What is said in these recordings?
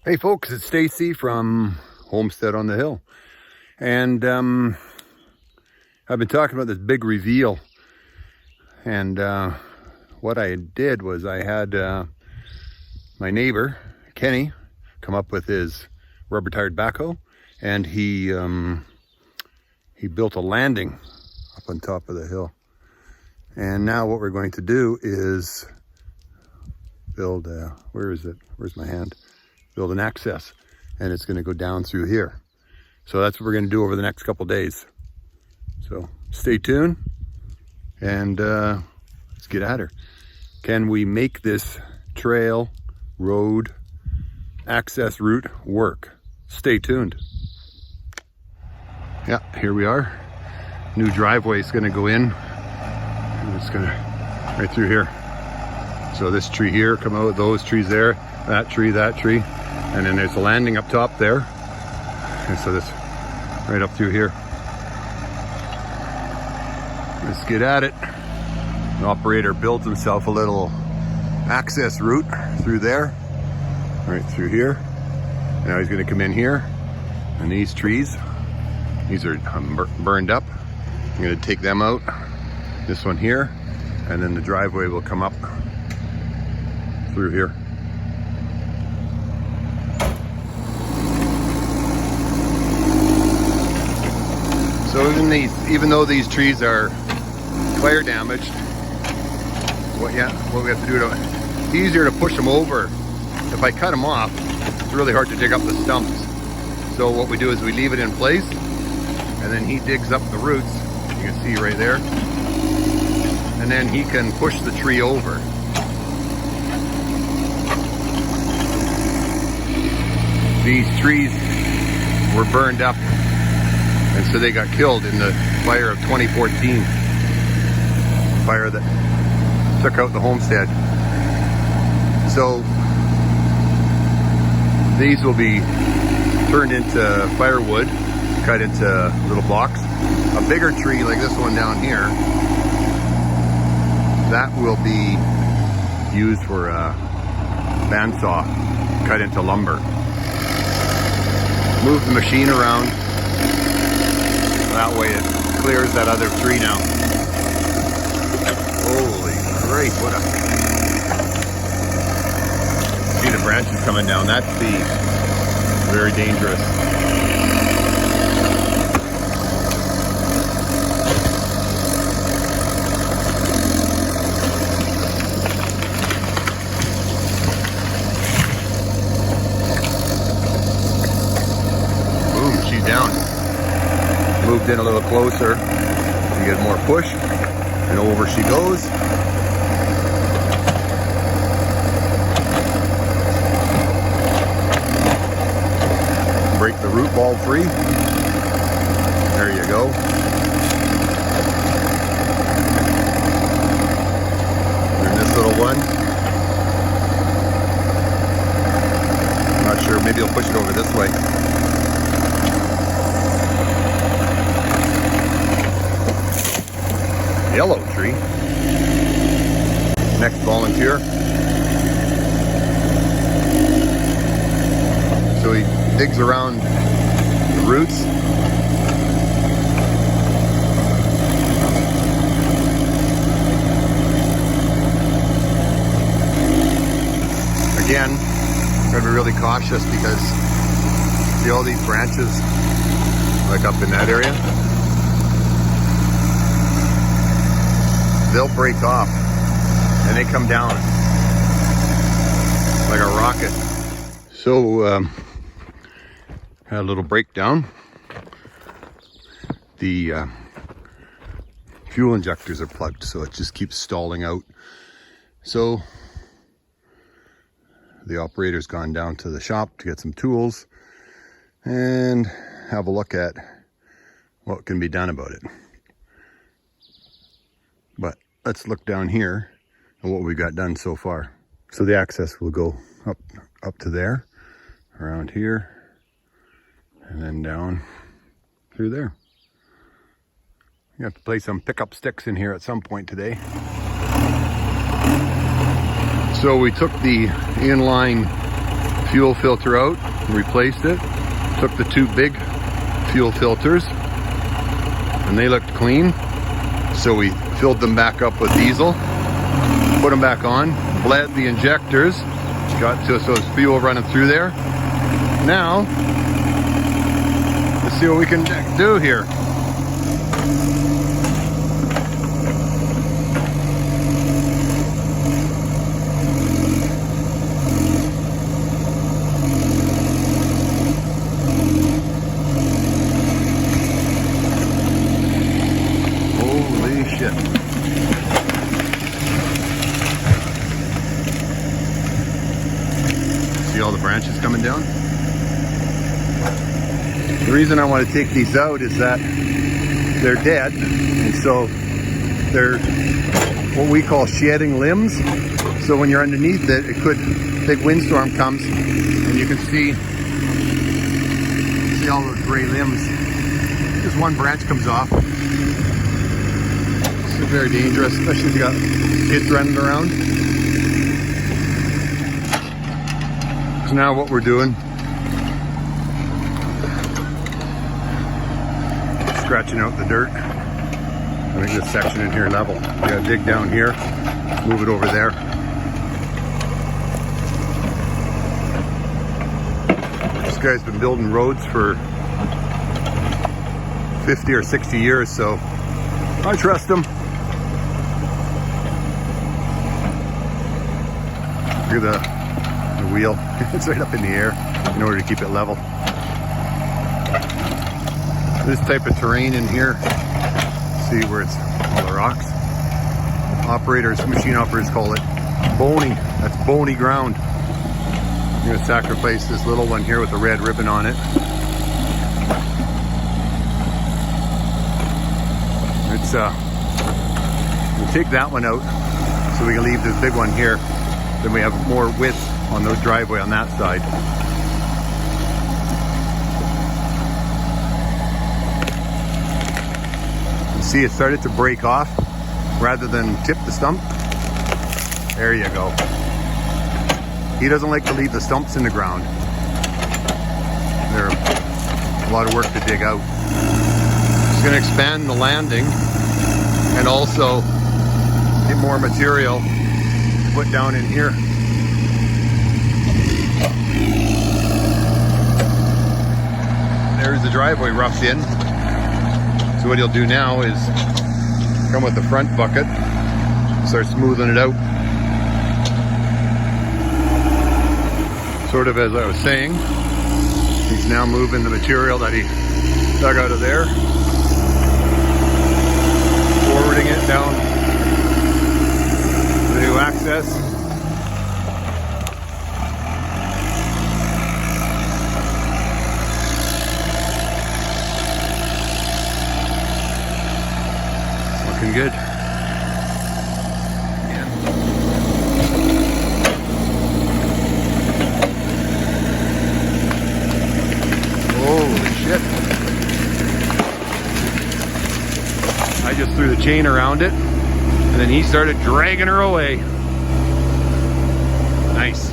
Hey folks, it's Stacy from Homestead on the Hill. And I've been talking about this big reveal. And what I did was I had my neighbor, Kenny, come up with his rubber-tired backhoe. And he built a landing up on top of the hill. And now what we're going to do is build, where is it? Where's my hand? Build an access, and it's going to go down through here. So that's what we're going to do over the next couple days. So stay tuned, and let's get at her. Can we make this trail, road, access route work? Stay tuned. Yeah, here we are. New driveway is going to go in. And it's going to right through here. So this tree here, come out, those trees there, that tree, and then there's a landing up top there. And so this right up through here. Let's get at it. The operator builds himself a little access route through there, right through here. Now he's going to come in here, and these trees, these are burned up. I'm going to take them out. This one here, and then the driveway will come up through here. So even though these trees are fire damaged, what we have to do it's easier to push them over. If I cut them off, it's really hard to dig up the stumps. So what we do is we leave it in place, and then he digs up the roots. You can see right there, and then he can push the tree over. These trees were burned up, and so they got killed in the fire of 2014. Fire that took out the homestead. So these will be turned into firewood, cut into little blocks. A bigger tree like this one down here, that will be used for a bandsaw, cut into lumber. Move the machine around. That way it clears that other tree now. Holy great, what a... See the branches coming down, that's very dangerous. Boom, she's down. Moved in a little closer to get more push, and over she goes. Break the root ball free. There you go. And this little one, I'm not sure, maybe I'll push it over this way. Yellow tree. Next volunteer. So he digs around the roots. Again, gotta be really cautious because see all these branches like up in that area? They'll break off and they come down like a rocket. So had a little breakdown. The fuel injectors are plugged, so it just keeps stalling out. So the operator's gone down to the shop to get some tools and have a look at what can be done about it. But let's look down here at what we got done so far. So the access will go up to there, around here, and then down through there. You have to place some pickup sticks in here at some point today. So we took the inline fuel filter out and replaced it. Took the 2 big fuel filters and they looked clean. So we filled them back up with diesel, put them back on, bled the injectors, got to so there's fuel running through there. Now, let's see what we can do here. Holy shit. See all the branches coming down? The reason I want to take these out is that they're dead, and so they're what we call shedding limbs. So when you're underneath it, big windstorm comes and you can see all those gray limbs. Just one branch comes off. It's very dangerous, especially if you got kids running around. So now what we're doing, scratching out the dirt. I think this section in here level. You gotta dig down here, move it over there. This guy's been building roads for 50 or 60 years, so I trust him. Look at the wheel. It's right up in the air in order to keep it level. This type of terrain in here, see where it's all the rocks. Machine operators call it bony. That's bony ground. I'm gonna sacrifice this little one here with a red ribbon on it. We'll take that one out so we can leave this big one here. Then we have more width on the driveway on that side. See, it started to break off rather than tip the stump. There you go. He doesn't like to leave the stumps in the ground. They're a lot of work to dig out. It's going to expand the landing and also get more material to put down in here. There's the driveway roughed in. So what he'll do now is come with the front bucket, start smoothing it out. Sort of as I was saying, he's now moving the material that he dug out of there, forwarding it down the new access. Good. Yeah. Holy shit. I just threw the chain around it and then he started dragging her away. Nice.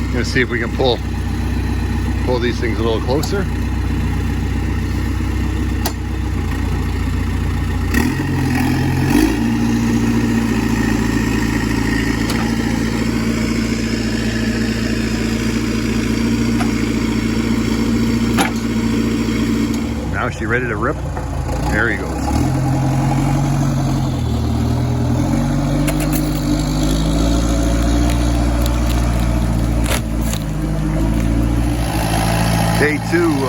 I'm gonna see if we can pull these things a little closer. Now is she ready to rip? There he goes. Day 2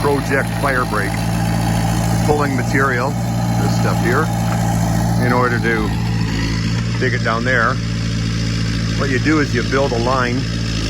project Firebreak. Pulling material, this stuff here, in order to dig it down there. What you do is you build a line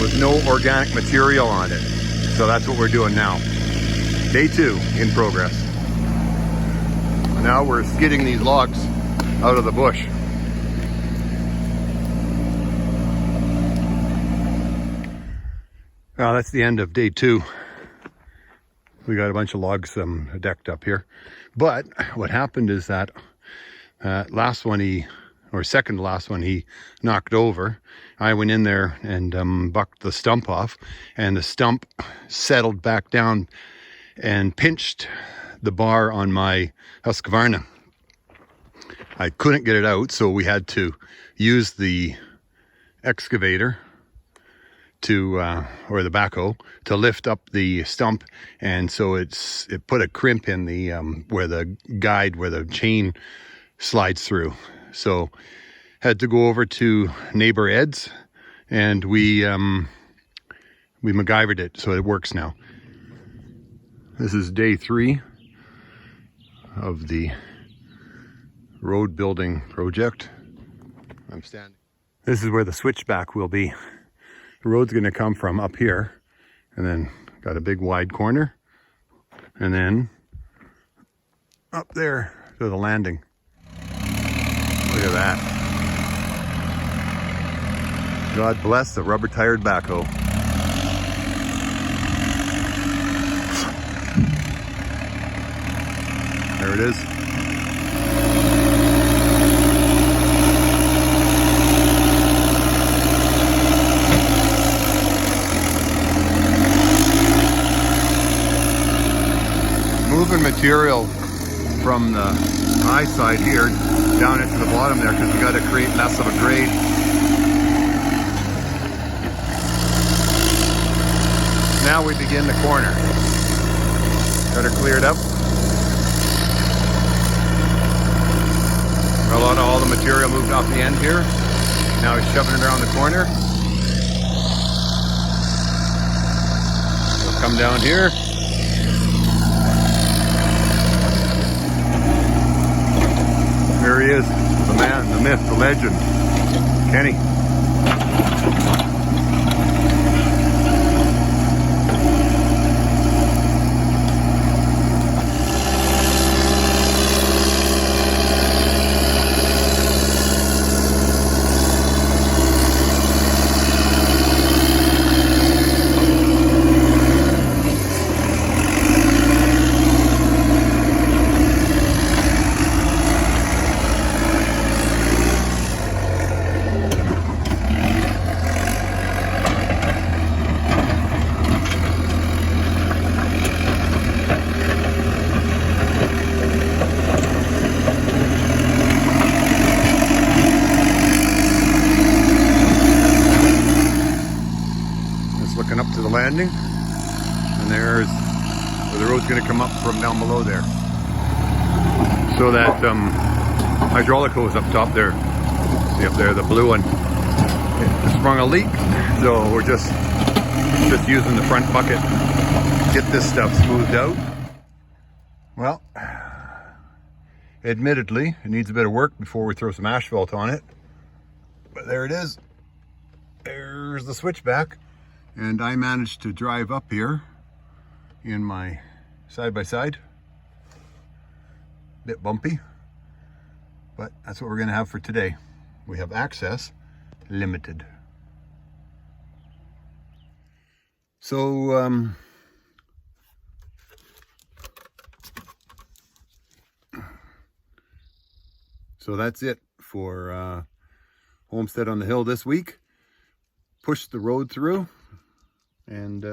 with no organic material on it. So that's what we're doing now. Day 2 in progress. Now we're skidding these logs out of the bush. Well, that's the end of day 2. We got a bunch of logs decked up here. But what happened is that last one he or second to last one, he knocked over. I went in there and bucked the stump off, and the stump settled back down and pinched the bar on my Husqvarna. I couldn't get it out, so we had to use the excavator to, or the backhoe, to lift up the stump, and so it put a crimp in the where the guide, where the chain slides through. So had to go over to neighbor Ed's, and we MacGyvered it so it works now. This is day 3 of the road building project. I'm standing. This is where the switchback will be. The road's going to come from up here, and then got a big wide corner, and then up there to the landing. Look at that. God bless the rubber-tired backhoe. There it is. Moving material from the high side here down into the bottom there, because we got to create less of a grade. Now we begin the corner. Got her cleared up. A lot of all the material moved off the end here. Now he's shoving it around the corner. We'll come down here. There he is, the man, the myth, the legend, Kenny. Looking up to the landing, and there's where the road's going to come up from down below there. So that hydraulic hose up top there, see up there, the blue one, it sprung a leak, so we're just using the front bucket to get this stuff smoothed out. Well, admittedly, it needs a bit of work before we throw some asphalt on it, but there it is. There's the switchback. And I managed to drive up here in my side-by-side. Bit bumpy, but that's what we're going to have for today. We have access limited. So, that's it for Homestead on the Hill this week. Push the road through and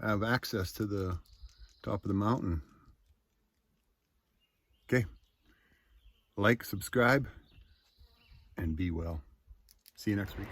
have access to the top of the mountain. Okay, like, subscribe, and be well. See you next week.